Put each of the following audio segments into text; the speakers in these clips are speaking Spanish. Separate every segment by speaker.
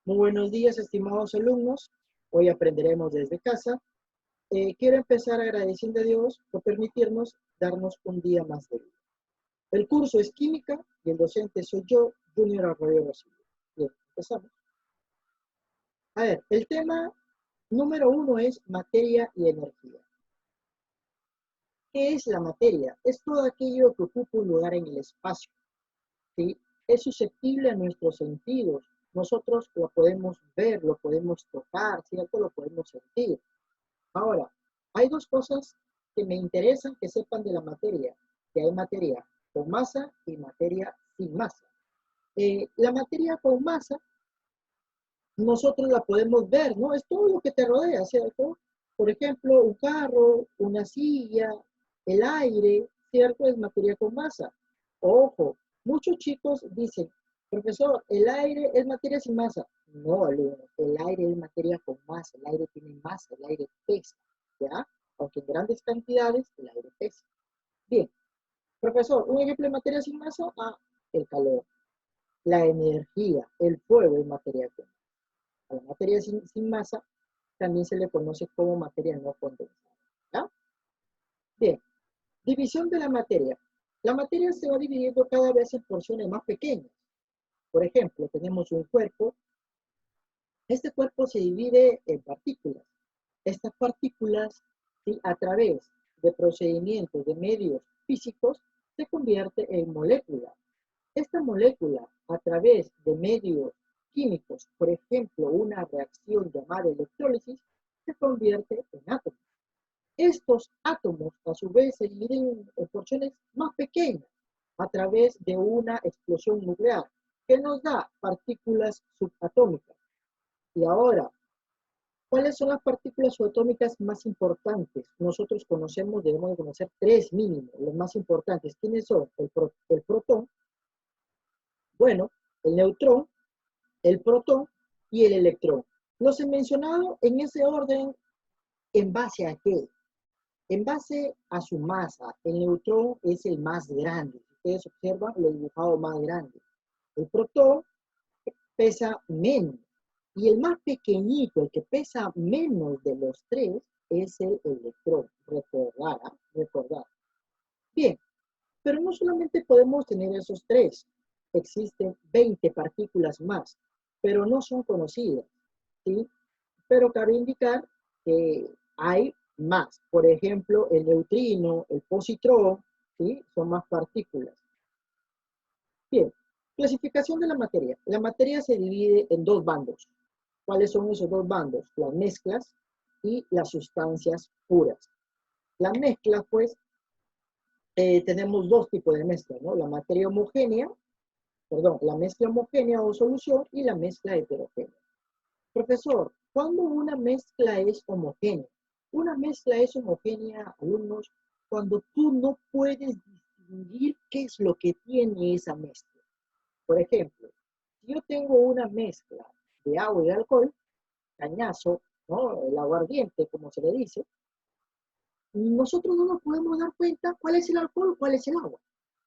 Speaker 1: Muy buenos días, estimados alumnos. Hoy aprenderemos desde casa. Quiero empezar agradeciendo a Dios por permitirnos darnos un día más de vida. El curso es Química y el docente soy yo, Junior Arroyo Rosillo. Bien, empezamos. A ver, el tema número 1 es materia y energía. ¿Qué es la materia? Es todo aquello que ocupa un lugar en el espacio, ¿sí? Es susceptible a nuestros sentidos. Nosotros lo podemos ver, lo podemos tocar, ¿cierto? Lo podemos sentir. Ahora, hay dos cosas que me interesan que sepan de la materia, que hay materia con masa y materia sin masa. La materia con masa, nosotros la podemos ver, ¿no? Es todo lo que te rodea, ¿cierto? Por ejemplo, un carro, una silla, el aire, ¿cierto? Es materia con masa. Ojo, muchos chicos dicen, profesor, el aire es materia sin masa. No, alumno, el aire es materia con masa, el aire tiene masa, el aire pesa, ¿ya? Aunque en grandes cantidades, el aire pesa. Bien, profesor, un ejemplo de materia sin masa, el calor, la energía, el fuego es materia con masa. A la materia sin masa también se le conoce como materia no condensada, ¿ya? Bien, división de la materia. La materia se va dividiendo cada vez en porciones más pequeñas. Por ejemplo, tenemos un cuerpo. Este cuerpo se divide en partículas. Estas partículas, ¿sí?, a través de procedimientos de medios físicos, se convierte en molécula. Esta molécula, a través de medios químicos, por ejemplo, una reacción llamada electrólisis, se convierte en átomos. Estos átomos, a su vez, se dividen en porciones más pequeñas a través de una explosión nuclear, que nos da partículas subatómicas. Y ahora, ¿cuáles son las partículas subatómicas más importantes? Nosotros debemos de conocer tres mínimos, los más importantes. ¿Quiénes son? El protón, bueno, el neutrón, el protón y el electrón. Los he mencionado en ese orden. ¿En base a qué? En base a su masa. El neutrón es el más grande. Ustedes observan, lo he dibujado más grande. El protón pesa menos. Y el más pequeñito, el que pesa menos de los tres, es el electrón. Recordar. Bien, pero no solamente podemos tener esos tres. Existen 20 partículas más, pero no son conocidas, ¿sí? Pero cabe indicar que hay más. Por ejemplo, el neutrino, el positrón, ¿sí?, son más partículas. Bien, clasificación de la materia. La materia se divide en dos bandos. ¿Cuáles son esos dos bandos? Las mezclas y las sustancias puras. Las mezclas, pues, tenemos dos tipos de mezcla, ¿no? La materia homogénea, perdón, la mezcla homogénea o solución y la mezcla heterogénea. Profesor, ¿cuándo una mezcla es homogénea? Una mezcla es homogénea, alumnos, cuando tú no puedes distinguir qué es lo que tiene esa mezcla. Por ejemplo, si yo tengo una mezcla de agua y de alcohol, cañazo, ¿no?, el aguardiente, como se le dice, nosotros no nos podemos dar cuenta cuál es el alcohol, cuál es el agua,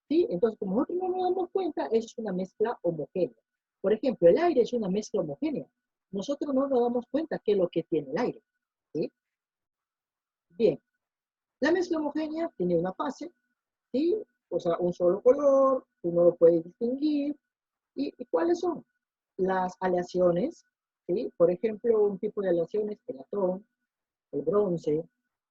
Speaker 1: ¿sí? Entonces, como nosotros no nos damos cuenta, eso es una mezcla homogénea. Por ejemplo, el aire es una mezcla homogénea. Nosotros no nos damos cuenta qué es lo que tiene el aire, ¿sí? Bien, la mezcla homogénea tiene una fase, ¿sí? O sea, un solo color, tú no lo puedes distinguir. ¿Y cuáles son? Las aleaciones, ¿sí? Por ejemplo, un tipo de aleaciones, el latón, el bronce,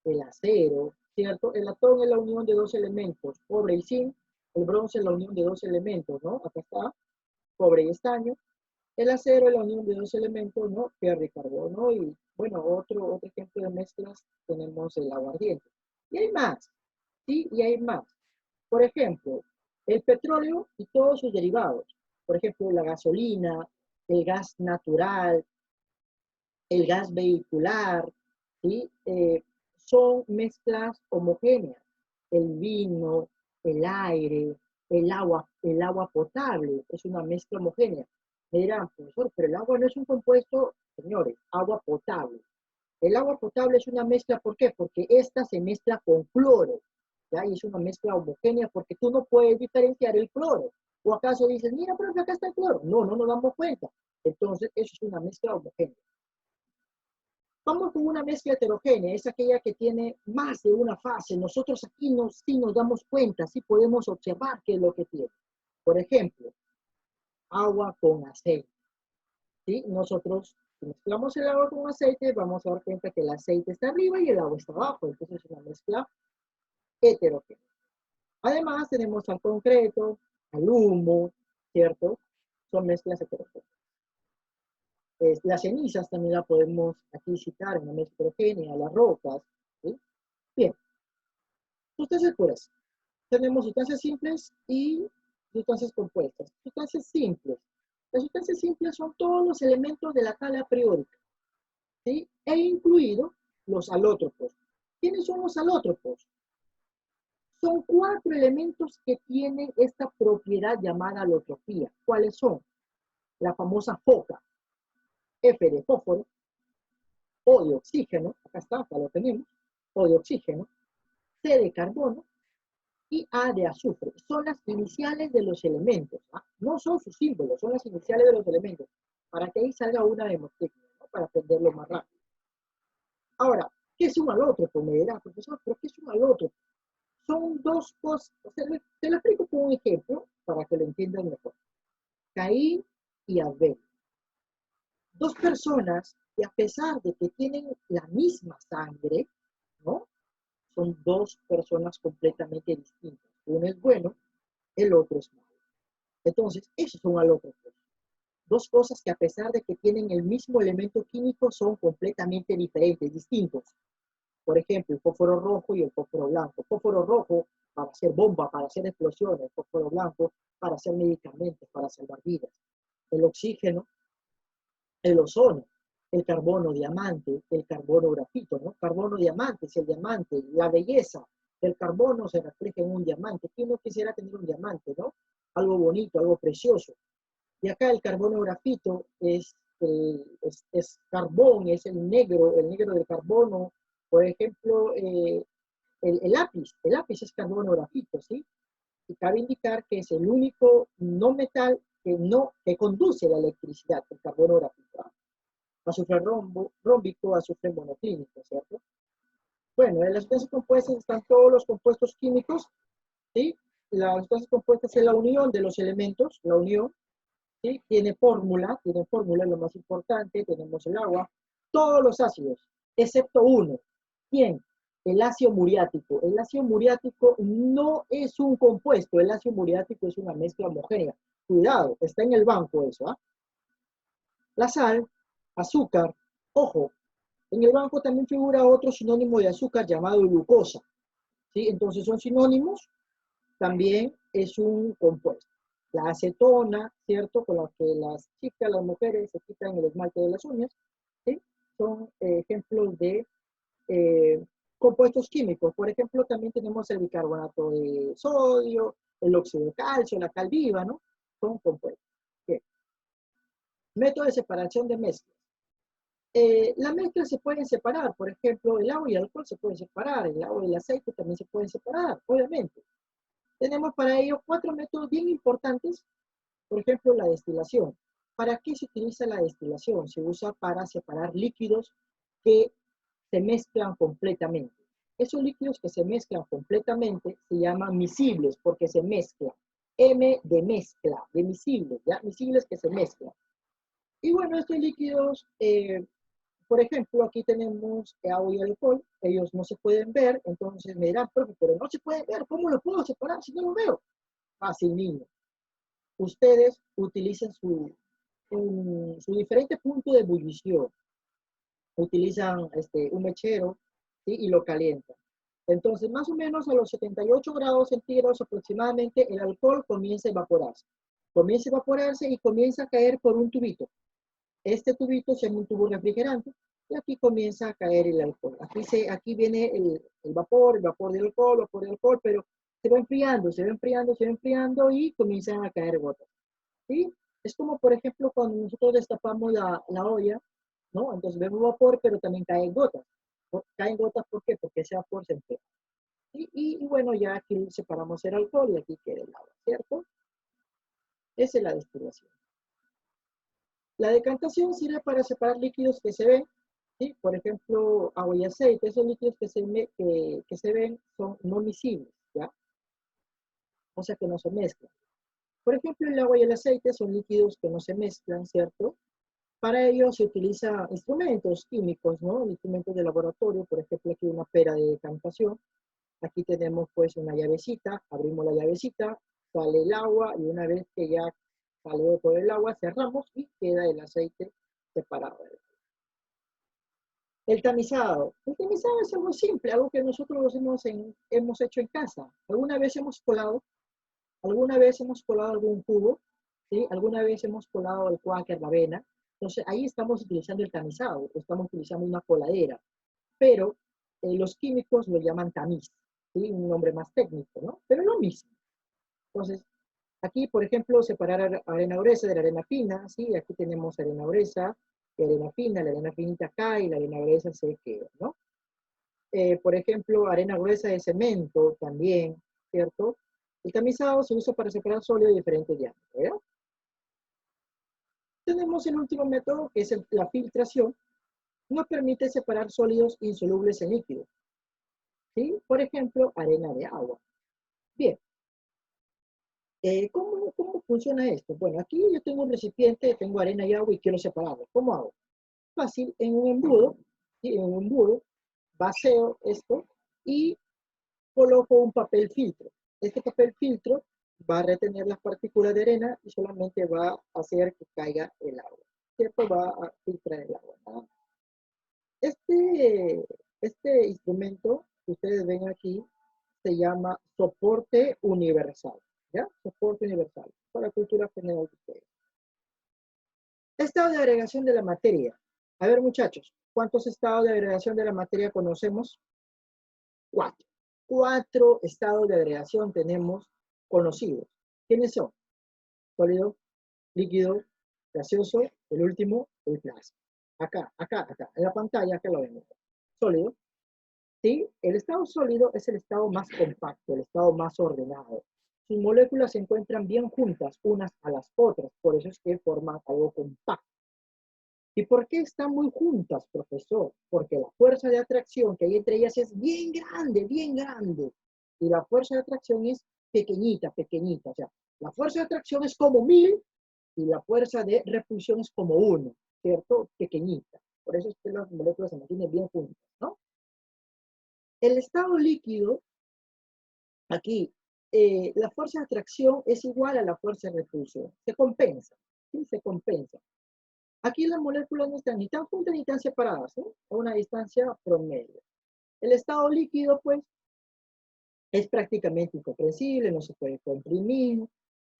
Speaker 1: el acero, ¿cierto? El latón es la unión de dos elementos, cobre y zinc. El bronce es la unión de dos elementos, ¿no? Acá está, cobre y estaño. El acero es la unión de dos elementos, ¿no? Fierro y carbono. Y bueno, otro ejemplo de mezclas tenemos el aguardiente. Y hay más, ¿sí? Y hay más. Por ejemplo, el petróleo y todos sus derivados. Por ejemplo, la gasolina, el gas natural, el gas vehicular, ¿sí? Son mezclas homogéneas. El vino, el aire, el agua potable es una mezcla homogénea. Me dirán, profesor, pero el agua no es un compuesto. Señores, agua potable. El agua potable es una mezcla, ¿por qué? Porque esta se mezcla con cloro, ¿ya? Y es una mezcla homogénea porque tú no puedes diferenciar el cloro. ¿O acaso dices, mira, pero acá está el cloro? No, no nos damos cuenta. Entonces, eso es una mezcla homogénea. Vamos con una mezcla heterogénea, es aquella que tiene más de una fase. Nosotros aquí sí nos damos cuenta, sí podemos observar qué es lo que tiene. Por ejemplo, agua con aceite. ¿Sí? Nosotros, si mezclamos el agua con aceite, vamos a dar cuenta que el aceite está arriba y el agua está abajo. Entonces es una mezcla heterogénea. Además, tenemos al concreto, al humo, ¿cierto? Son mezclas heterogéneas. Las cenizas también la podemos aquí citar, una mezcla heterogénea, las rocas, ¿sí? Bien, sustancias puras. Tenemos sustancias simples y sustancias compuestas. Sustancias simples. Las sustancias simples son todos los elementos de la tabla periódica, ¿sí? E incluido los alótropos. ¿Quiénes son los alótropos? Son 4 elementos que tienen esta propiedad llamada alotropía. ¿Cuáles son? La famosa foca, F de fósforo, O de oxígeno, acá está, acá lo tenemos, O de oxígeno, C de carbono y A de azufre. Son las iniciales de los elementos, ¿ah? No son sus símbolos, son las iniciales de los elementos, para que ahí salga una mnemotecnia, ¿no? Para aprenderlo más rápido. Ahora, ¿qué es un alótropo? Me dirá, profesor, ¿pero qué es un alótropo? Son dos cosas, o sea, te lo explico con un ejemplo para que lo entiendan mejor. Caín y Abel. Dos personas que a pesar de que tienen la misma sangre, ¿no? Son dos personas completamente distintas. Uno es bueno, el otro es malo. Entonces, esos son alótropos. Dos cosas que a pesar de que tienen el mismo elemento químico son completamente diferentes, distintos. Por ejemplo, el fósforo rojo y el fósforo blanco. El fósforo rojo para hacer bombas, para hacer explosiones. El fósforo blanco para hacer medicamentos, para salvar vidas. El oxígeno, el ozono, el carbono diamante, el carbono grafito, ¿no? Carbono diamante es el diamante, la belleza del carbono se refleja en un diamante. ¿Quién no quisiera tener un diamante, no? Algo bonito, algo precioso. Y acá el carbono grafito es carbón, es el negro del carbono. Por ejemplo, el lápiz es carbono grafito, ¿sí? Y cabe indicar que es el único no metal que conduce la electricidad, el carbono grafito. Azufre rómbico, azufre monoclínico, ¿cierto? Bueno, en las sustancias compuestas están todos los compuestos químicos, ¿sí? Las sustancias compuestas es la unión de los elementos, la unión, ¿sí? Tiene fórmula, es lo más importante, tenemos el agua, todos los ácidos, excepto uno. ¿Quién? El ácido muriático. El ácido muriático no es un compuesto, el ácido muriático es una mezcla homogénea. Cuidado, está en el banco eso, ¿ah? La sal, azúcar, ojo, en el banco también figura otro sinónimo de azúcar llamado glucosa, ¿sí? Entonces son sinónimos, también es un compuesto. La acetona, ¿cierto? Con la que las chicas, las mujeres se quitan el esmalte de las uñas, ¿sí? Son ejemplos de compuestos químicos. Por ejemplo, también tenemos el bicarbonato de sodio, el óxido de calcio, la cal viva, ¿no? Son compuestos. Bien. Método de separación de mezclas. Las mezclas se pueden separar, por ejemplo, el agua y el alcohol se pueden separar, el agua y el aceite también se pueden separar, obviamente. Tenemos para ello 4 métodos bien importantes, por ejemplo, la destilación. ¿Para qué se utiliza la destilación? Se usa para separar líquidos que se mezclan completamente. Esos líquidos que se mezclan completamente se llaman miscibles porque se mezclan. M de mezcla, de miscibles, ¿ya? Miscibles que se mezclan. Y bueno, estos líquidos, por ejemplo, aquí tenemos agua y alcohol, ellos no se pueden ver, entonces me dirán, profe, pero no se pueden ver, ¿cómo lo puedo separar si no lo veo? Fácil, niño. Ustedes utilizan su diferente punto de ebullición. Utilizan un mechero, ¿sí? Y lo calientan. Entonces, más o menos a los 78 grados centígrados aproximadamente, el alcohol comienza a evaporarse. Comienza a evaporarse y comienza a caer por un tubito. Este tubito se llama un tubo refrigerante y aquí comienza a caer el alcohol. Aquí viene el vapor del alcohol, pero se va enfriando, se va enfriando, se va enfriando y comienzan a caer gotas. ¿Sí? Es como, por ejemplo, cuando nosotros destapamos la olla, ¿no? Entonces vemos vapor, pero también caen gotas. Caen gotas, ¿por qué? Porque ese vapor se enfría. Y bueno, ya aquí separamos el alcohol y aquí queda el agua, ¿cierto? Esa es la destilación. La decantación sirve para separar líquidos que se ven, ¿sí? Por ejemplo, agua y aceite. Esos líquidos que se ven son no miscibles, ¿ya? O sea que no se mezclan. Por ejemplo, el agua y el aceite son líquidos que no se mezclan, ¿cierto? Para ello se utilizan instrumentos químicos, ¿no? Instrumentos de laboratorio, por ejemplo, aquí una pera de decantación. Aquí tenemos pues una llavecita, abrimos la llavecita, sale el agua y una vez que ya salió todo el agua, cerramos y queda el aceite separado. El tamizado. El tamizado es algo simple, algo que nosotros hemos hecho en casa. Alguna vez hemos colado algún jugo, ¿sí? Alguna vez hemos colado el cuáquer, la avena. Entonces ahí estamos utilizando el tamizado, estamos utilizando una coladera, pero los químicos lo llaman tamiz, ¿sí? Un nombre más técnico, ¿no? Pero es lo mismo. Entonces, aquí, por ejemplo, separar arena gruesa de la arena fina, ¿sí? Aquí tenemos arena gruesa y arena fina, la arena finita acá y la arena gruesa se queda, ¿no? Por ejemplo, arena gruesa de cemento también, ¿cierto? El tamizado se usa para separar sólidos de diferentes diámetros, ¿verdad? Tenemos el último método, que es la filtración. Nos permite separar sólidos insolubles en líquidos, ¿sí? Por ejemplo, arena de agua. Bien, ¿cómo funciona esto? Bueno, aquí yo tengo un recipiente, tengo arena y agua y quiero separarlos. ¿Cómo hago? Fácil, en un embudo, ¿sí? En un embudo, vacío esto y coloco un papel filtro. Este papel filtro va a retener las partículas de arena y solamente va a hacer que caiga el agua, ¿cierto? Va a filtrar el agua, ¿no? Este instrumento que ustedes ven aquí se llama soporte universal, ¿ya? Soporte universal, para la cultura general de ustedes. Estado de agregación de la materia. A ver, muchachos, ¿cuántos estados de agregación de la materia conocemos? 4. 4 estados de agregación tenemos conocidos. ¿Quiénes son? Sólido, líquido, gaseoso, el último, el plasma. Acá, en la pantalla, acá lo vemos. Sólido, ¿sí? El estado sólido es el estado más compacto, el estado más ordenado. Sus moléculas se encuentran bien juntas unas a las otras, por eso es que forman algo compacto. ¿Y por qué están muy juntas, profesor? Porque la fuerza de atracción que hay entre ellas es bien grande, bien grande. Y la fuerza de atracción es pequeñita, pequeñita. O sea, la fuerza de atracción es como 1000 y la fuerza de repulsión es como 1, ¿cierto? Pequeñita. Por eso es que las moléculas se mantienen bien juntas, ¿no? El estado líquido, aquí, la fuerza de atracción es igual a la fuerza de repulsión. Se compensa, ¿sí? Se compensa. Aquí las moléculas no están ni tan juntas ni tan separadas, ¿no? A una distancia promedio. El estado líquido, pues, es prácticamente incomprensible, no se puede comprimir,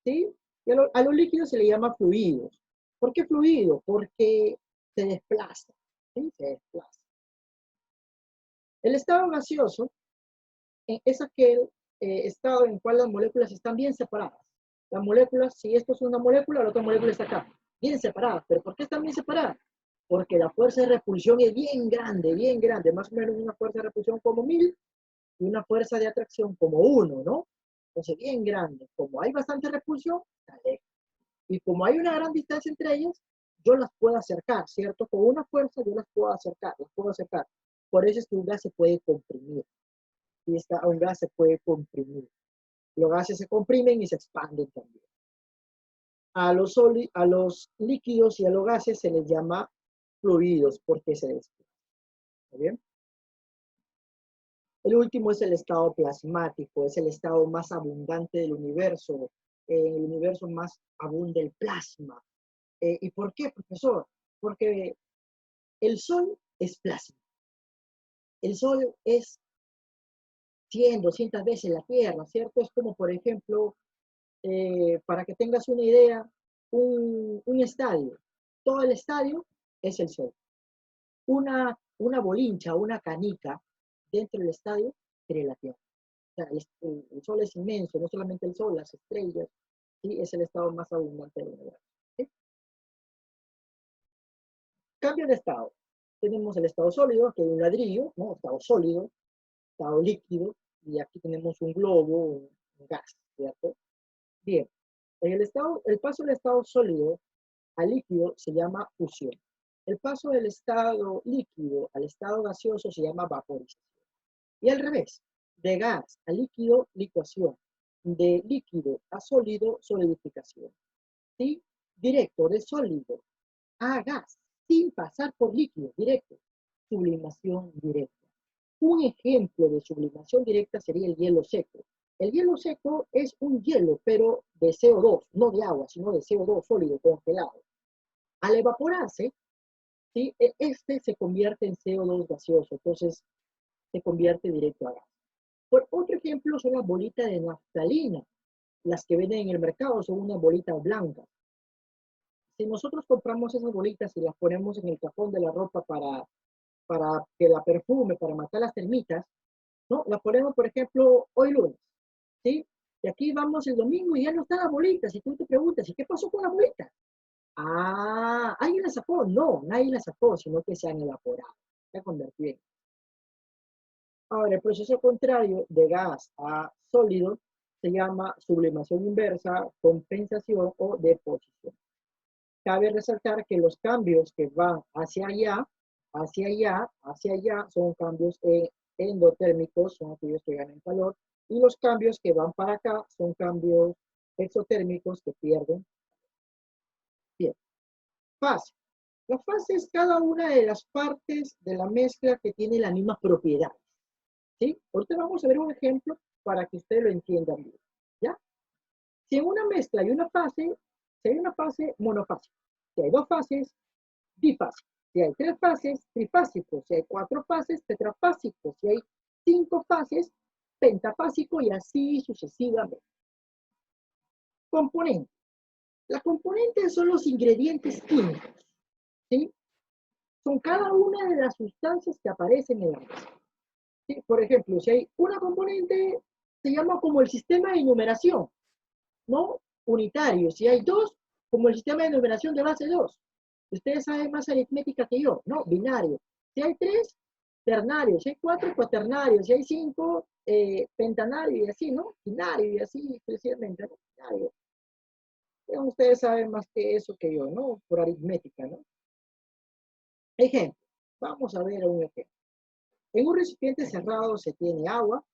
Speaker 1: ¿sí? Y a los líquidos se le llama fluidos. ¿Por qué fluido? Porque se desplaza, ¿sí? Se desplaza. El estado gaseoso es aquel estado en el cual las moléculas están bien separadas. Las moléculas, si esto es una molécula, la otra molécula está acá, bien separadas. ¿Pero por qué están bien separadas? Porque la fuerza de repulsión es bien grande, más o menos una fuerza de repulsión como 1000 y una fuerza de atracción como 1, ¿no? Entonces, bien grande. Como hay bastante repulsión, dale. Y como hay una gran distancia entre ellas, yo las puedo acercar, ¿cierto? Con una fuerza yo las puedo acercar, las puedo acercar. Por eso es que un gas se puede comprimir. Y un gas se puede comprimir. Los gases se comprimen y se expanden también. A los líquidos y a los gases se les llama fluidos porque se desplazan. ¿Está bien? El último es el estado plasmático, es el estado más abundante del universo. En el universo más abunda el plasma. ¿Y por qué, profesor? Porque el Sol es plasma. El Sol es 100, 200 veces la Tierra, ¿cierto? Es como, por ejemplo, para que tengas una idea, un estadio. Todo el estadio es el Sol. Una bolincha, una canica dentro del estadio sería la Tierra. O sea, el Sol es inmenso, no solamente el Sol, las estrellas, ¿sí? Es el estado más abundante del universo. ¿Sí? Cambio de estado. Tenemos el estado sólido, que es un ladrillo, ¿no? Estado sólido, estado líquido, y aquí tenemos un globo, un gas, ¿cierto? Bien. El paso del estado sólido al líquido se llama fusión. El paso del estado líquido al estado gaseoso se llama vaporización. Y al revés, de gas a líquido, licuación. De líquido a sólido, solidificación. ¿Sí? Directo, de sólido a gas, sin pasar por líquido, directo. Sublimación directa. Un ejemplo de sublimación directa sería el hielo seco. El hielo seco es un hielo, pero de CO2, no de agua, sino de CO2 sólido, congelado. Al evaporarse, ¿sí? Este se convierte en CO2 gaseoso, entonces se convierte directo a gas. Por otro ejemplo son las bolitas de naftalina. Las que venden en el mercado son unas bolitas blancas. Si nosotros compramos esas bolitas y las ponemos en el cajón de la ropa para que la perfume, para matar las termitas, ¿no? Las ponemos, por ejemplo, hoy lunes, ¿sí? Y aquí vamos el domingo y ya no están las bolitas. Y tú te preguntas, ¿y qué pasó con las bolitas? Ah, ¿alguien las sacó? No, nadie las sacó, sino que se han evaporado, se han convertido en. Ahora, el proceso contrario de gas a sólido se llama sublimación inversa, compensación o deposición. Cabe resaltar que los cambios que van hacia allá, hacia allá, hacia allá, son cambios endotérmicos, son aquellos que ganan calor, y los cambios que van para acá son cambios exotérmicos que pierden. Bien, fase. La fase es cada una de las partes de la mezcla que tiene las mismas propiedades. ¿Sí? Ahorita vamos a ver un ejemplo para que ustedes lo entiendan bien. ¿Ya? Si en una mezcla hay una fase, si hay una fase, monofásica. Si hay dos fases, bifásico. Si hay tres fases, trifásico. Si hay cuatro fases, tetrafásico. Si hay cinco fases, pentafásico y así sucesivamente. Componentes. Las componentes son los ingredientes químicos. ¿Sí? Son cada una de las sustancias que aparecen en la mezcla. ¿Sí? Por ejemplo, si hay una componente, se llama como el sistema de numeración, ¿no? Unitario. Si hay dos, como el sistema de numeración de base 2. Ustedes saben más aritmética que yo, ¿no? Binario. Si hay tres, ternario. Si hay cuatro, cuaternario. Si hay cinco, pentanario y así, ¿no? Binario y así, precisamente, ¿no? Binario. Ustedes saben más que eso que yo, ¿no? Por aritmética, ¿no? Ejemplo. Vamos a ver un ejemplo. En un recipiente cerrado se tiene agua,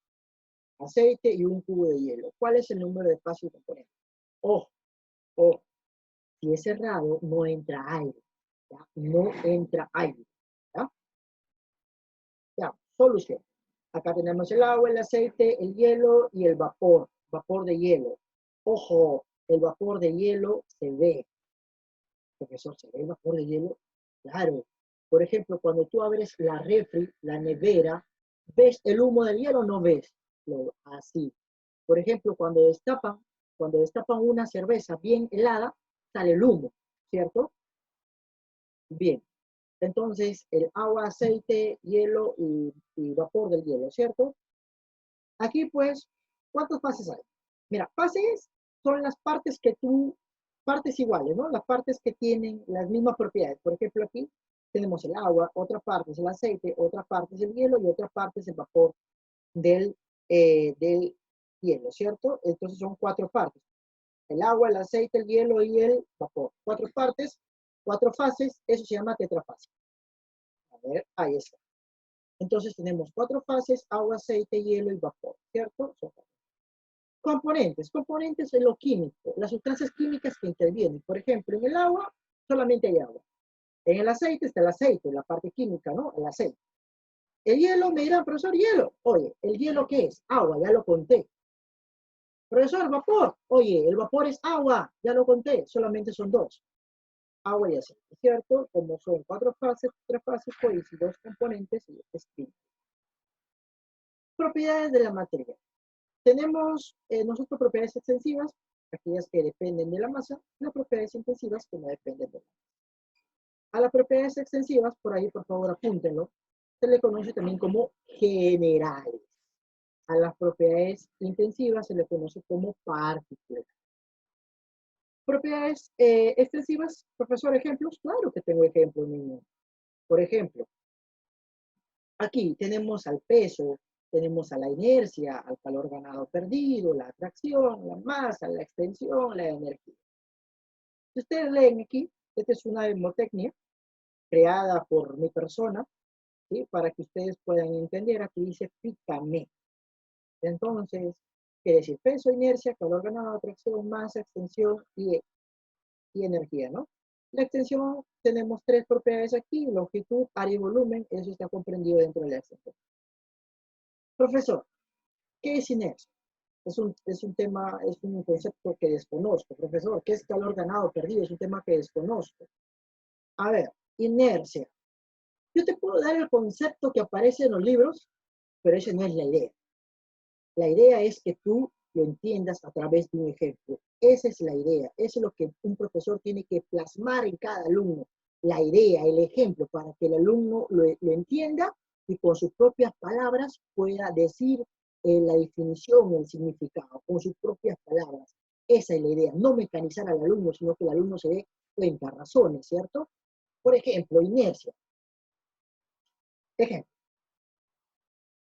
Speaker 1: aceite y un cubo de hielo. ¿Cuál es el número de espacio de componentes? Ojo, ojo. Si es cerrado, no entra aire. ¿Ya? No entra aire. ¿Ya? Ya, solución. Acá tenemos el agua, el aceite, el hielo y el vapor. Vapor de hielo. Ojo, el vapor de hielo se ve. Profesor, ¿se ve el vapor de hielo? Claro. Por ejemplo, cuando tú abres la refri, la nevera, ¿ves el humo del hielo o no ves? Así. Por ejemplo, cuando destapan una cerveza bien helada, sale el humo, ¿cierto? Bien. Entonces, el agua, aceite, hielo y vapor del hielo, ¿cierto? Aquí, pues, ¿cuántas fases hay? Mira, fases son las partes partes iguales, ¿no? Las partes que tienen las mismas propiedades. Por ejemplo, aquí tenemos el agua, otra parte es el aceite, otra parte es el hielo y otra parte es el vapor del hielo, ¿cierto? Entonces son cuatro partes. El agua, el aceite, el hielo y el vapor. Cuatro partes, cuatro fases, eso se llama tetrafásico. A ver, ahí está. Entonces tenemos cuatro fases, agua, aceite, hielo y vapor, ¿cierto? Componentes. Componentes en lo químico, las sustancias químicas que intervienen. Por ejemplo, en el agua solamente hay agua. En el aceite está el aceite, la parte química, ¿no? El aceite. El hielo, me dirán, profesor, hielo. Oye, ¿el hielo qué es? Agua, ya lo conté. Profesor, vapor. Oye, el vapor es agua, ya lo conté, solamente son dos. Agua y aceite, ¿cierto? Como son cuatro fases, tres fases, pues, y dos componentes, y es químico. Propiedades de la materia. Tenemos nosotros propiedades extensivas, aquellas que dependen de la masa, y las propiedades intensivas que no dependen de la masa. A las propiedades extensivas, por ahí por favor apúntenlo, se le conoce también como generales. A las propiedades intensivas se le conoce como partículas. Propiedades extensivas, profesor, ejemplos. Claro que tengo ejemplos, niño. Por ejemplo, aquí tenemos al peso, Tenemos a la inercia, al calor ganado perdido, la atracción, la masa, la extensión, la energía. Si ustedes leen aquí, esta es una mnemotecnia creada por mi persona, ¿sí? Para que ustedes puedan entender. Aquí dice pícame. Entonces, quiere decir peso, inercia, calor ganado, atracción, masa, extensión y energía, ¿no? La extensión, tenemos tres propiedades aquí: longitud, área y volumen. Eso está comprendido dentro de la extensión. Profesor, ¿qué es inercia? Es un tema, es un concepto que desconozco. Profesor, ¿qué es calor ganado perdido? Es un tema que desconozco. A ver, inercia. Yo te puedo dar el concepto que aparece en los libros, pero esa no es la idea. La idea es que tú lo entiendas a través de un ejemplo. Esa es la idea. Eso es lo que un profesor tiene que plasmar en cada alumno. La idea, el ejemplo, para que el alumno lo entienda y con sus propias palabras pueda decir la definición, el significado, con sus propias palabras. Esa es la idea. No mecanizar al alumno, sino que el alumno se dé cuenta, razones, ¿cierto? Por ejemplo, inercia. Ejemplo.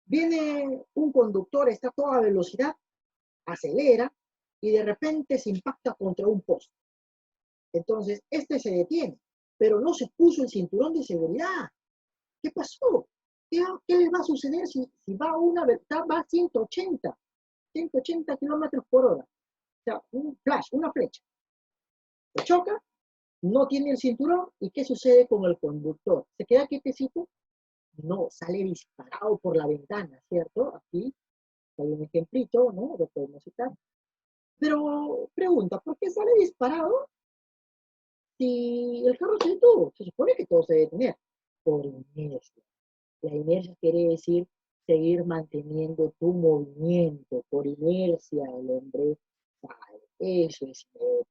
Speaker 1: Viene un conductor, está a toda velocidad, acelera y de repente se impacta contra un poste. Entonces, este se detiene, pero no se puso el cinturón de seguridad. ¿Qué pasó? ¿Qué le va a suceder si va a una velocidad, va a 180 kilómetros por hora? O sea, un flash, una flecha. Se choca, no tiene el cinturón, ¿y qué sucede con el conductor? ¿Se queda quietecito? No, sale disparado por la ventana, ¿cierto? Aquí hay un ejemplito, ¿no? Lo podemos citar. Pero pregunta, ¿por qué sale disparado si el carro se detuvo? Se supone que todo se debe detener. Por inercia. La inercia quiere decir seguir manteniendo tu movimiento. Por inercia el hombre sale. Eso es inercia.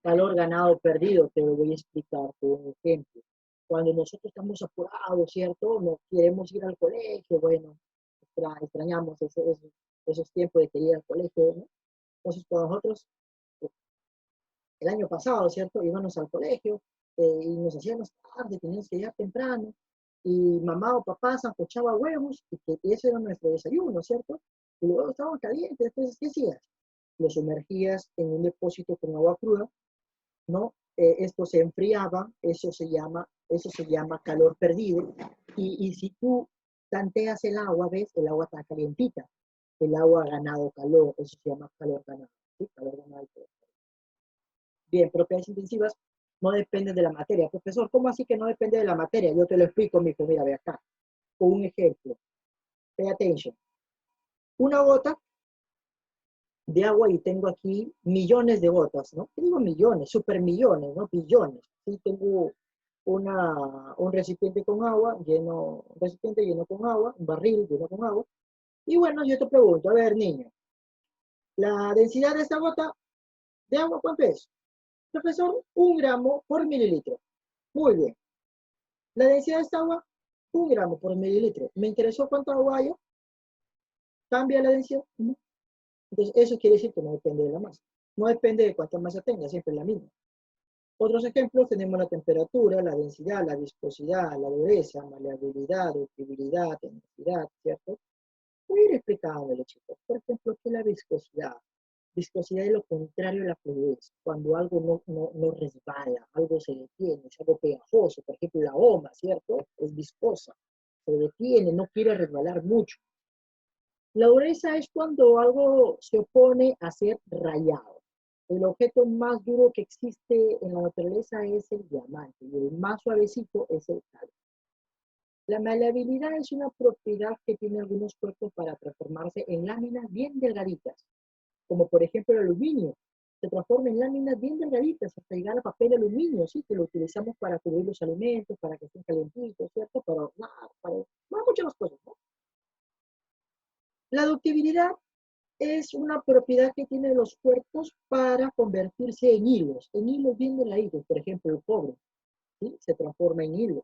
Speaker 1: Calor ganado perdido, te lo voy a explicar con un ejemplo. Cuando nosotros estamos apurados, ¿cierto? No queremos ir al colegio, bueno, extrañamos esos tiempos de que ir al colegio, ¿no? Entonces, cuando nosotros el año pasado, ¿cierto? Íbamos al colegio y nos hacíamos tarde, teníamos que llegar temprano, y mamá o papá sancochaba huevos, y que ese era nuestro desayuno, ¿cierto? Y los huevos estaban calientes, entonces, ¿qué hacías? Los sumergías en un depósito con agua cruda, ¿no? Esto se enfriaba, eso se llama calor perdido, y si tú tanteas el agua, ¿ves? El agua está calientita, el agua ha ganado calor, eso se llama calor ganado, ¿sí? Calor ganado. Bien, propiedades intensivas no dependen de la materia. Profesor, ¿cómo así que no depende de la materia? Yo te lo explico, mijo, mira, ve acá. Con un ejemplo. Pay attention. Una gota de agua, y tengo aquí millones de gotas, ¿no? ¿Qué digo millones? Supermillones, ¿no? Billones. Sí, tengo un recipiente con agua, un recipiente lleno con agua, un barril lleno con agua. Y bueno, yo te pregunto, a ver, niño, la densidad de esta gota de agua, ¿cuánto es? Profesor, 1 gramo por mililitro. Muy bien. La densidad de esta agua, 1 gramo por mililitro. ¿Me interesó cuánto agua hay? ¿Cambia la densidad? No. Entonces, eso quiere decir que no depende de la masa. No depende de cuánta masa tenga, siempre es la misma. Otros ejemplos tenemos la temperatura, la densidad, la viscosidad, la dureza, maleabilidad, ductibilidad, tenacidad, ¿cierto? Voy a ir explicándole, chicos. Por ejemplo, ¿qué es la viscosidad? Viscosidad es lo contrario a la fluidez. Cuando algo no resbala, algo se detiene, es algo pegajoso. Por ejemplo, la goma, ¿cierto? Es viscosa, se detiene, no quiere resbalar mucho. La dureza es cuando algo se opone a ser rayado. El objeto más duro que existe en la naturaleza es el diamante y el más suavecito es el calcio. La maleabilidad es una propiedad que tiene algunos cuerpos para transformarse en láminas bien delgaditas, como por ejemplo el aluminio. Se transforma en láminas bien delgaditas hasta llegar a papel aluminio, ¿sí? Que lo utilizamos para cubrir los alimentos, para que estén calentitos, ¿cierto? Para muchas cosas, ¿no? La ductibilidad es una propiedad que tienen los cuerpos para convertirse en hilos bien delgaditos. Por ejemplo, el cobre, ¿sí? Se transforma en hilos.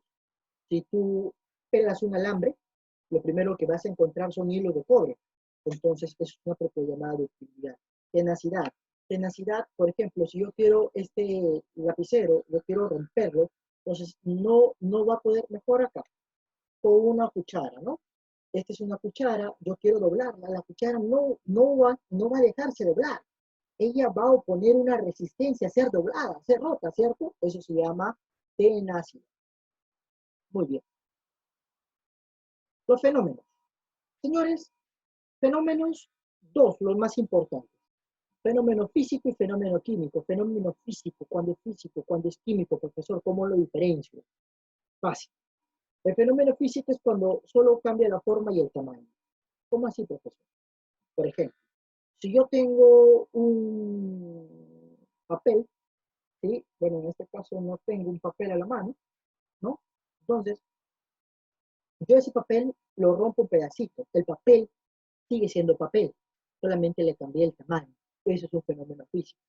Speaker 1: Si tú pegas un alambre, lo primero que vas a encontrar son hilos de cobre. Entonces, es una propiedad llamada ductibilidad. Tenacidad. Tenacidad, por ejemplo, si yo quiero este lapicero, yo quiero romperlo, entonces no va a poder, mejor acá, con una cuchara, ¿no? esta es una cuchara, yo quiero doblarla, la cuchara no va a dejarse doblar. Ella va a oponer una resistencia a ser doblada, a ser rota, ¿cierto? Eso se llama tenacidad. Muy bien. Los fenómenos. Señores, fenómenos, dos, los más importantes. Fenómeno físico y fenómeno químico. Fenómeno físico, cuando es químico, profesor, ¿cómo lo diferencio? Fácil. El fenómeno físico es cuando solo cambia la forma y el tamaño. ¿Cómo así, profesor? Por ejemplo, si yo tengo un papel, ¿sí? Bueno, en este caso no tengo un papel a la mano, ¿no? Entonces, yo ese papel lo rompo en pedacitos. El papel sigue siendo papel, solamente le cambié el tamaño. Eso es un fenómeno físico.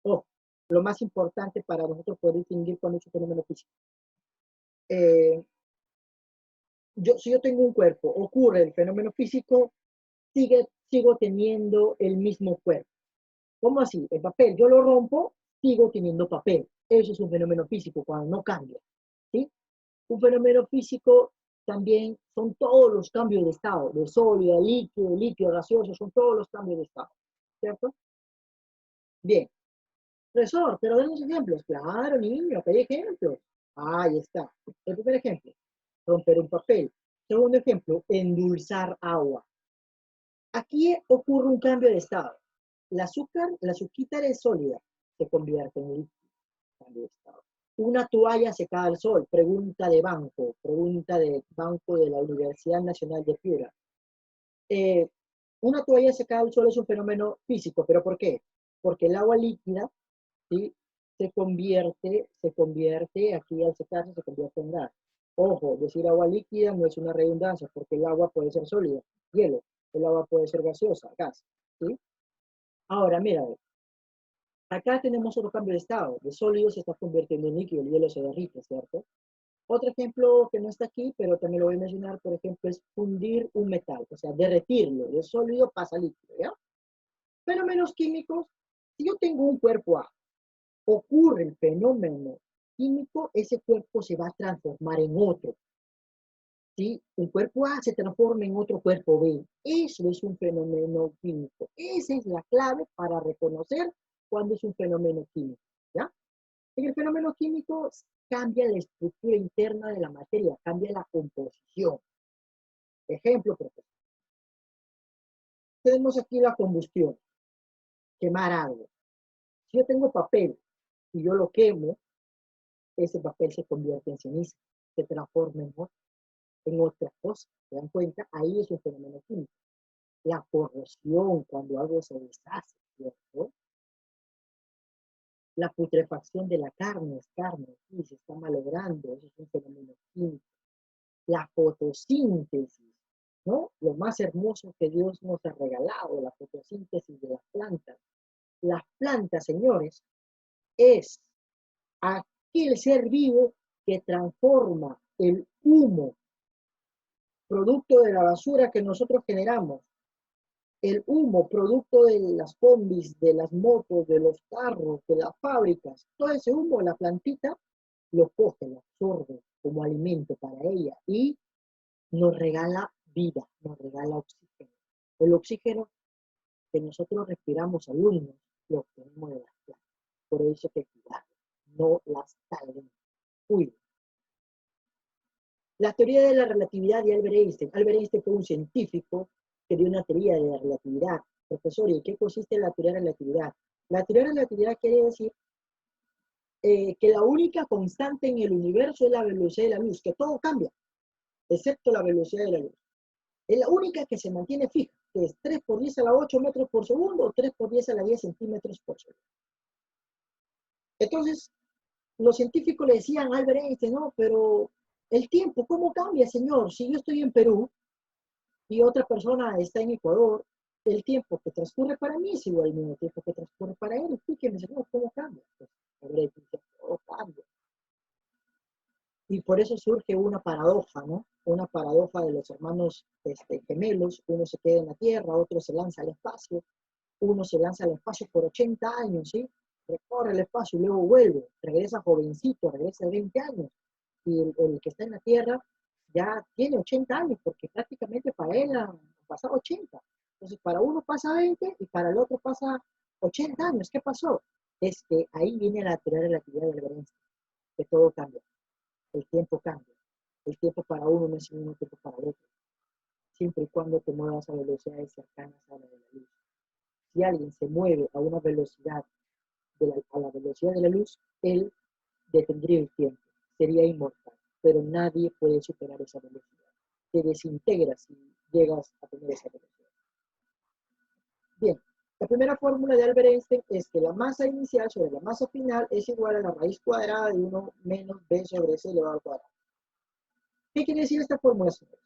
Speaker 1: Ojo, lo más importante para nosotros poder distinguir cuándo es un fenómeno físico. Si yo tengo un cuerpo, ocurre el fenómeno físico, sigo teniendo el mismo cuerpo. ¿Cómo así? El papel, yo lo rompo, sigo teniendo papel. Eso es un fenómeno físico, cuando no cambia. ¿Sí? Un fenómeno físico también son todos los cambios de estado, de sólido, líquido, gaseoso, son todos los cambios de estado. ¿Cierto? Bien. Profesor, pero den los ejemplos. Claro, niño, que hay ejemplos. Ahí está. El primer ejemplo, romper un papel. Segundo ejemplo, endulzar agua. Aquí ocurre un cambio de estado. La azuquita es sólida, se convierte en líquido. Cambio de estado. Una toalla secada al sol, pregunta de banco de la Universidad Nacional de Piura. Una toalla secada al sol es un fenómeno físico, ¿pero por qué? Porque el agua líquida, ¿sí? se convierte, aquí al secarse, se convierte en gas. Ojo, decir agua líquida no es una redundancia, porque el agua puede ser sólida, hielo, el agua puede ser gaseosa, gas, ¿sí? Ahora, mira, acá tenemos otro cambio de estado, de sólido se está convirtiendo en líquido, el hielo se derrite, ¿cierto? Otro ejemplo que no está aquí, pero también lo voy a mencionar, por ejemplo, es fundir un metal, o sea, derretirlo, de sólido pasa a líquido, ¿ya? Fenómenos químicos, si yo tengo un cuerpo A, ocurre el fenómeno químico, ese cuerpo se va a transformar en otro. ¿Sí? Un cuerpo A se transforma en otro cuerpo B. Eso es un fenómeno químico. Esa es la clave para reconocer cuándo es un fenómeno químico. ¿Ya? En el fenómeno químico cambia la estructura interna de la materia, cambia la composición. Ejemplo, profesor. Tenemos aquí la combustión, quemar algo. Si yo tengo papel y yo lo quemo, ese papel se convierte en ceniza, se transforma en otra cosa. ¿Se dan cuenta? Ahí es un fenómeno químico. La corrosión, cuando algo se deshace, ¿cierto? La putrefacción de la carne, sí, se está malogrando, eso es un fenómeno químico. La fotosíntesis, ¿no? Lo más hermoso que Dios nos ha regalado, la fotosíntesis de las plantas. Las plantas, señores, es aquel ser vivo que transforma el humo, producto de la basura que nosotros generamos, el humo, producto de las combis, de las motos, de los carros, de las fábricas, todo ese humo, la plantita lo coge, lo absorbe como alimento para ella y nos regala vida, nos regala oxígeno. El oxígeno que nosotros respiramos al humo lo obtenemos de las plantas. Por eso hay que cuidar, no las tallen. Cuiden. La teoría de la relatividad de Albert Einstein. Albert Einstein fue un científico que dio una teoría de la relatividad. Profesor, ¿y en qué consiste la teoría de la relatividad? La teoría de la relatividad quiere decir que la única constante en el universo es la velocidad de la luz, que todo cambia, excepto la velocidad de la luz. Es la única que se mantiene fija, que es 3 por 10 a la 8 metros por segundo o 3 por 10 a la 10 centímetros por segundo. Entonces, los científicos le decían a Albert Einstein, no, pero el tiempo, ¿cómo cambia, señor? Si yo estoy en Perú y otra persona está en Ecuador, el tiempo que transcurre para mí es igual al mismo tiempo que transcurre para él. Explíqueme, señor, ¿cómo cambia? Pues, Albert Einstein dice, todo cambia. Y por eso surge una paradoja, ¿no? Una paradoja de los hermanos gemelos. Uno se queda en la Tierra, otro se lanza al espacio. Uno se lanza al espacio por 80 años, ¿sí? Recorre el espacio y luego vuelve. Regresa jovencito, regresa de 20 años. Y el que está en la Tierra ya tiene 80 años, porque prácticamente para él han pasado 80. Entonces, para uno pasa 20 y para el otro pasa 80 años. ¿Qué pasó? Es que ahí viene la teoría de la relatividad del Einstein, que todo cambia, el tiempo cambia. El tiempo para uno no es el mismo tiempo para el otro, siempre y cuando te muevas a velocidades cercanas a la de la luz. Si alguien se mueve a una velocidad, a la velocidad de la luz, él detendría el tiempo, sería inmortal, pero nadie puede superar esa velocidad. Te desintegras si llegas a tener esa velocidad. Bien, la primera fórmula de Albert Einstein es que la masa inicial sobre la masa final es igual a la raíz cuadrada de 1 menos b sobre c elevado al cuadrado. ¿Qué quiere decir esta fórmula, señores?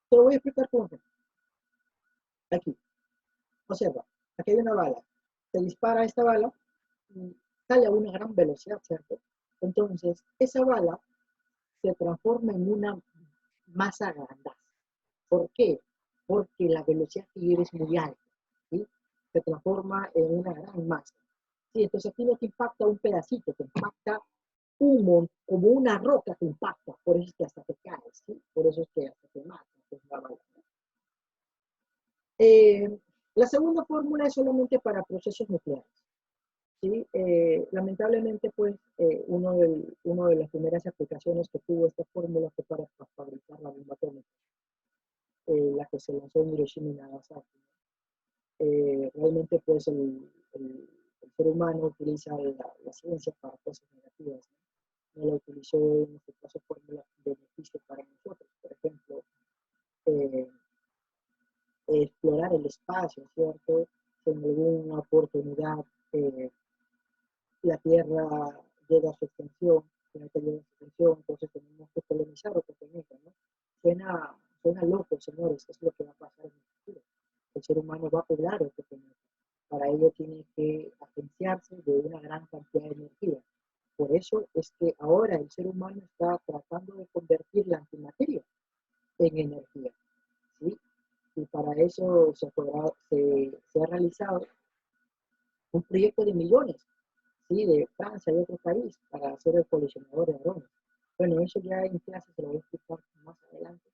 Speaker 1: Te lo voy a explicar con un ejemplo. Aquí, observa, aquí hay una bala. Se dispara esta bala y sale a una gran velocidad, ¿cierto? Entonces, esa bala se transforma en una masa grandaz. ¿Por qué? Porque la velocidad que lleva es muy alta, ¿sí? Se transforma en una gran masa. ¿Sí? Entonces aquí no te impacta un pedacito, te impacta como una roca te impacta, por eso es que hasta te caes, ¿sí? Por eso es que hasta te mata. La segunda fórmula es solamente para procesos nucleares. ¿Sí? Lamentablemente, pues, una de las primeras aplicaciones que tuvo esta fórmula fue para fabricar la bomba atómica, la que se lanzó en Hiroshima y Nagasaki. Realmente, pues, el ser humano utiliza la ciencia para cosas negativas, ¿no? No la utilizó en este caso por beneficio para nosotros. Por ejemplo, eh, explorar el espacio, ¿cierto? En alguna oportunidad la Tierra llega a su extensión, llega a su extensión, entonces tenemos que colonizar otro planeta, ¿no? Suena loco, señores, es lo que va a pasar en el futuro. El ser humano va a poblar otro planeta. Para ello tiene que agenciarse de una gran cantidad de energía. Por eso es que ahora el ser humano está tratando de convertir la antimateria en energía, ¿sí? Y para eso se ha realizado un proyecto de millones, ¿sí? De Francia y otro país para hacer el colisionador de hadrones. Bueno, eso ya en clase se lo voy a explicar más adelante,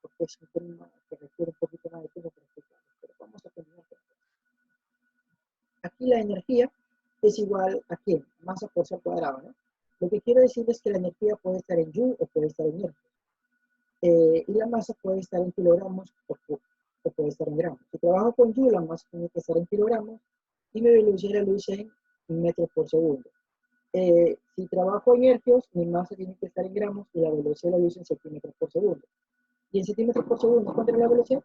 Speaker 1: porque es un tema que requiere un poquito más de tiempo para explicarlo, pero vamos a terminar. Aquí la energía es igual a ¿qué? Masa por C cuadrado, ¿no? Lo que quiero decir es que la energía puede estar en Joule o puede estar en hercios. Y la masa puede estar en kilogramos o puede estar en gramos. Si trabajo con Joule, la masa tiene que estar en kilogramos y mi velocidad de la luz en metros por segundo. Si trabajo en hercios, mi masa tiene que estar en gramos y la velocidad de la luz en centímetros por segundo. Y en centímetros por segundo, ¿cuánto es la velocidad?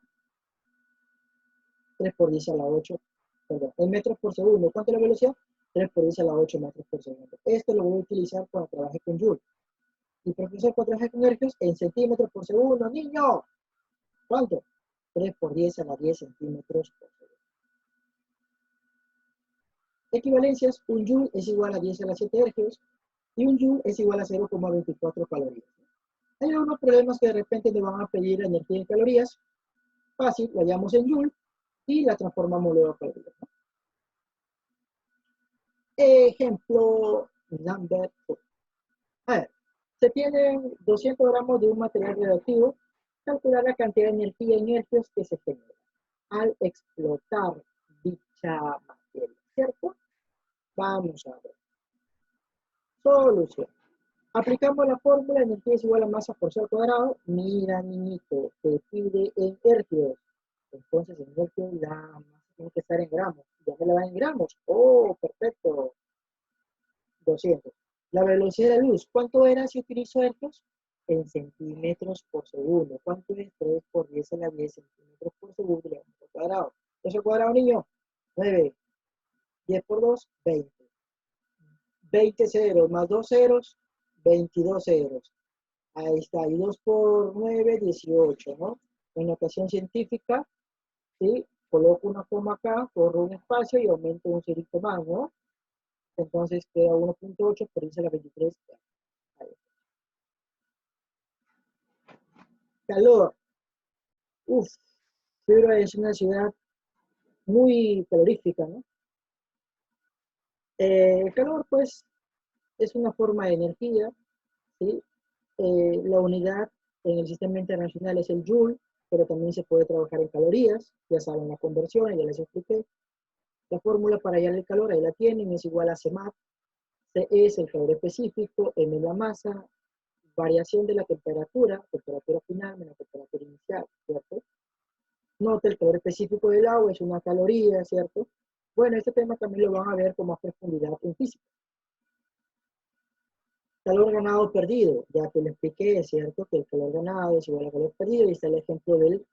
Speaker 1: 3 por 10 a la 8, perdón, en metros por segundo, ¿cuánto es la velocidad? 3 por 10 a la 8 metros por segundo. Esto lo voy a utilizar cuando trabaje con Joule. Y profesor, cuando trabaje con hercios, en centímetros por segundo, niño. ¿Cuánto? 3 por 10 a la 10 centímetros por segundo. Equivalencias, un Joule es igual a 10 a la 7 hercios y un Joule es igual a 0,24 calorías. Hay algunos problemas que de repente nos van a pedir energía en calorías. Fácil, lo hallamos en Joule y la transformamos luego a calorías, ¿no? Ejemplo number 4. A ver, se tienen 200 gramos de un material radioactivo. Calcular la cantidad de energía en hercios que se genera al explotar dicha materia, ¿cierto? Vamos a ver. Solución. Aplicamos la fórmula, energía es igual a masa por C al cuadrado. Mira, niñito, te pide en hercios. Entonces, en hercios la masa tiene que estar en gramos. Ya me la da en gramos. Oh, perfecto. 200. La velocidad de la luz, ¿cuánto era si utilizo hercios? En centímetros por segundo. ¿Cuánto es? 3 por 10 a la 10 centímetros por segundo al cuadrado. ¿Eso al cuadrado, niño? 9. 10 por 2, 20. 20 ceros más 2 ceros, 22 ceros. Ahí está, y 2 por 9, 18, ¿no? En notación científica, ¿sí? Coloco una coma acá, corro un espacio y aumento un cerito más, ¿no? Entonces queda 1.8 por 10 a la 23. Ahí. Calor. Uf, Piura es una ciudad muy calorífica, ¿no? El calor, pues, es una forma de energía, ¿sí? La unidad en el sistema internacional es el Joule, pero también se puede trabajar en calorías. Ya saben, la conversión, ya les expliqué. La fórmula para hallar el calor, ahí la tienen, es igual a CMAP. C es el calor específico, M la masa, variación de la temperatura final menos temperatura inicial, ¿cierto? Nota el calor específico del agua, es una caloría, ¿cierto? Bueno, este tema también lo van a ver con más profundidad en física. Calor ganado o perdido, ya que le expliqué, ¿cierto? Que el calor ganado es igual al calor perdido, y está el ejemplo del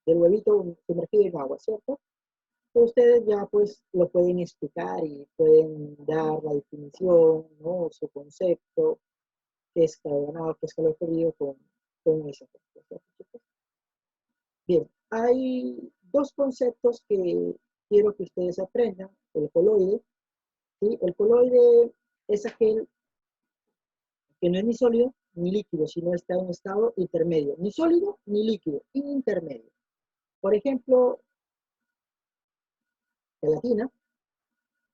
Speaker 1: huevito sumergido en agua, ¿cierto? Ustedes ya pues lo pueden explicar y pueden dar la definición, ¿no? Su concepto, qué es calor ganado, qué es calor perdido con ese ejemplo, ¿cierto? Bien, hay dos conceptos que quiero que ustedes aprendan. El coloide, ¿sí? El coloide es aquel que no es ni sólido ni líquido, sino está en un estado intermedio. Ni sólido ni líquido, intermedio. Por ejemplo, gelatina,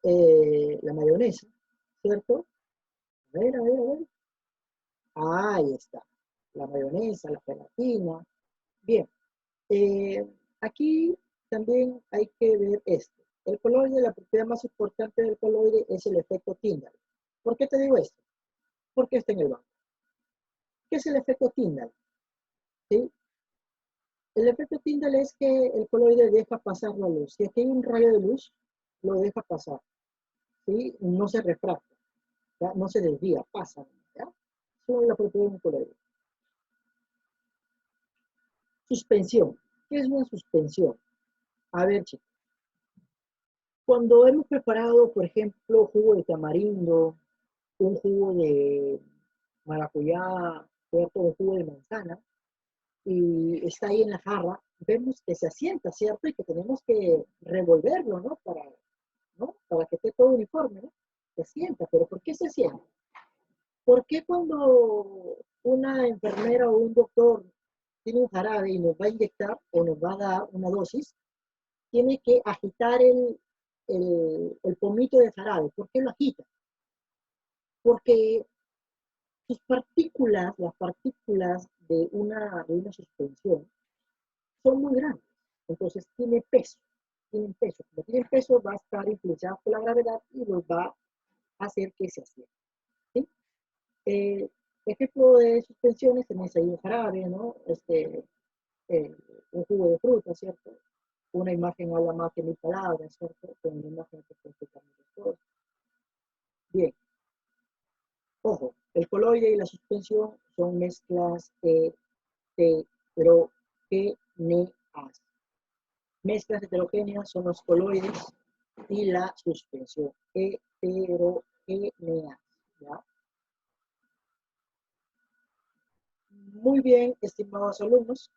Speaker 1: la mayonesa, ¿cierto? A ver, a ver, a ver. Ahí está. La mayonesa, la gelatina. Bien. Aquí también hay que ver esto. El coloide, la propiedad más importante del coloide es el efecto Tyndall. ¿Por qué te digo esto? Porque está en el banco. ¿Qué es el efecto Tyndall? ¿Sí? El efecto Tyndall es que el coloide deja pasar la luz. Si aquí hay un rayo de luz, lo deja pasar. ¿Sí? No se refracta, ¿ya? No se desvía, pasa. ¿Ya? Eso es la propiedad de un coloide. Suspensión. ¿Qué es una suspensión? A ver, chicos. Cuando hemos preparado, por ejemplo, jugo de tamarindo, un jugo de maracuyá, ¿cierto? Un jugo de manzana, y está ahí en la jarra, vemos que se asienta, ¿cierto? Y que tenemos que revolverlo, ¿no? Para que esté todo uniforme, ¿no? Se asienta, pero ¿por qué se asienta? ¿Por qué cuando una enfermera o un doctor tiene un jarabe y nos va a inyectar o nos va a dar una dosis, tiene que agitar el pomito de jarabe? ¿Por qué lo agita? Porque sus partículas, las partículas de una suspensión, son muy grandes. Entonces tiene peso, tienen peso. Como tienen peso, va a estar influenciado por la gravedad y los va a hacer que se asienten. ¿Sí? Ejemplo de suspensiones, tenés ahí un jarabe, ¿no? Un jugo de fruta, ¿cierto? Una imagen habla más que mil palabras, ¿cierto? Con una imagen que puede explicar muchas cosas. Bien, ojo, el coloide y la suspensión son mezclas heterogéneas. Mezclas heterogéneas son los coloides y la suspensión heterogéneas. ¿Ya? Muy bien, estimados alumnos.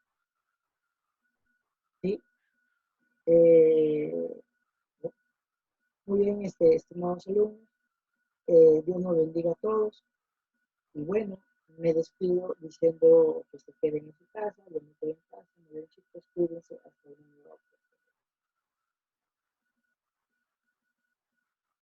Speaker 1: ¿Sí? Eh, muy bien, estimados alumnos. Dios nos bendiga a todos. Y bueno, me despido diciendo que se queden en su casa,